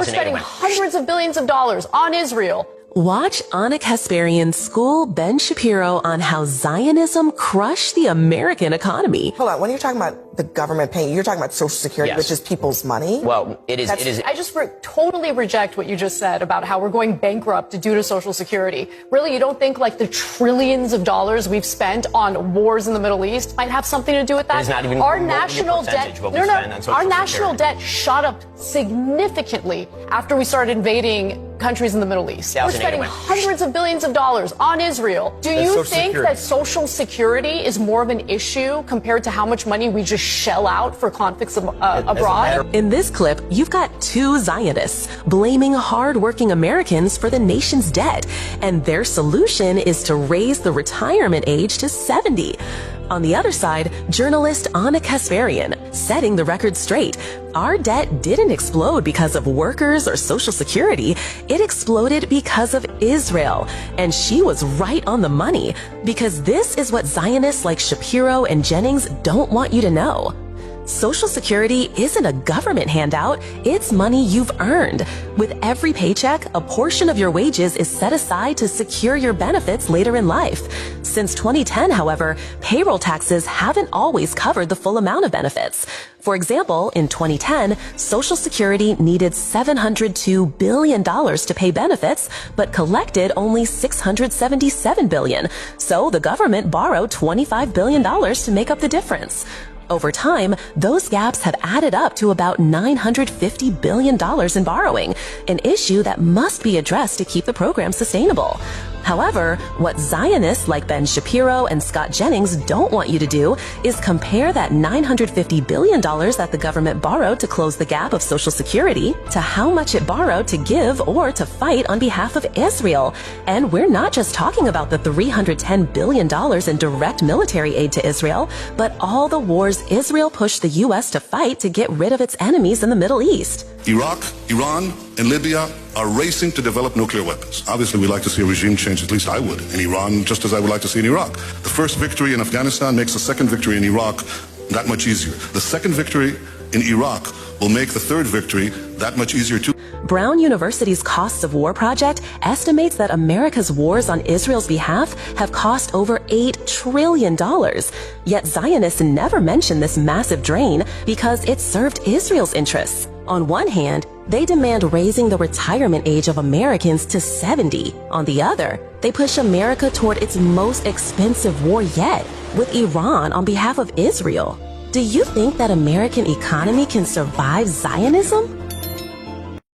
We're spending hundreds of billions of dollars on Israel. Watch Anna Kasparian school Ben Shapiro on how Zionism crushed the American economy. Hold on, when you're talking about the government paying, you're talking about Social Security, Yes. which is people's money? Well, it is. I just totally reject what you just said about how we're going bankrupt due to Social Security. Really, you don't think like the trillions of dollars we've spent on wars in the Middle East might have something to do with that? It is not even our remotely a national percentage debt. of what we spend on Social Our national Security. debt shot up significantly after we started invading countries in the Middle East. We're spending hundreds of billions of dollars on Israel. Do you think that Social Security is more of an issue compared to how much money we just shell out for conflicts abroad? In this clip, you've got two Zionists blaming hardworking Americans for the nation's debt, and their solution is to raise the retirement age to 70. On the other side, journalist Anna Kasparian setting the record straight. Our debt didn't explode because of workers or Social Security. It exploded because of Israel. And she was right on the money, because this is what Zionists like Shapiro and Jennings don't want you to know. Social Security isn't a government handout, it's money you've earned. With every paycheck, a portion of your wages is set aside to secure your benefits later in life. Since 2010, however, payroll taxes haven't always covered the full amount of benefits. For example, in 2010, Social Security needed $702 billion to pay benefits, but collected only $677 billion. So the government borrowed $25 billion to make up the difference. Over time, those gaps have added up to about $950 billion in borrowing, an issue that must be addressed to keep the program sustainable. However, what Zionists like Ben Shapiro and Scott Jennings don't want you to do is compare that $950 billion that the government borrowed to close the gap of Social Security to how much it borrowed to give or to fight on behalf of Israel. And we're not just talking about the $310 billion in direct military aid to Israel, but all the wars Israel pushed the U.S. to fight to get rid of its enemies in the Middle East. Iraq, Iran, and Libya are racing to develop nuclear weapons. Obviously, we'd like to see a regime change, at least I would, in Iran, just as I would like to see in Iraq. The first victory in Afghanistan makes the second victory in Iraq that much easier. The second victory in Iraq will make the third victory that much easier too. Brown University's Costs of War project estimates that America's wars on Israel's behalf have cost over $8 trillion. Yet Zionists never mention this massive drain because it served Israel's interests. On one hand, they demand raising the retirement age of Americans to 70. On the other, they push America toward its most expensive war yet, with Iran on behalf of Israel. Do you think that American economy can survive Zionism?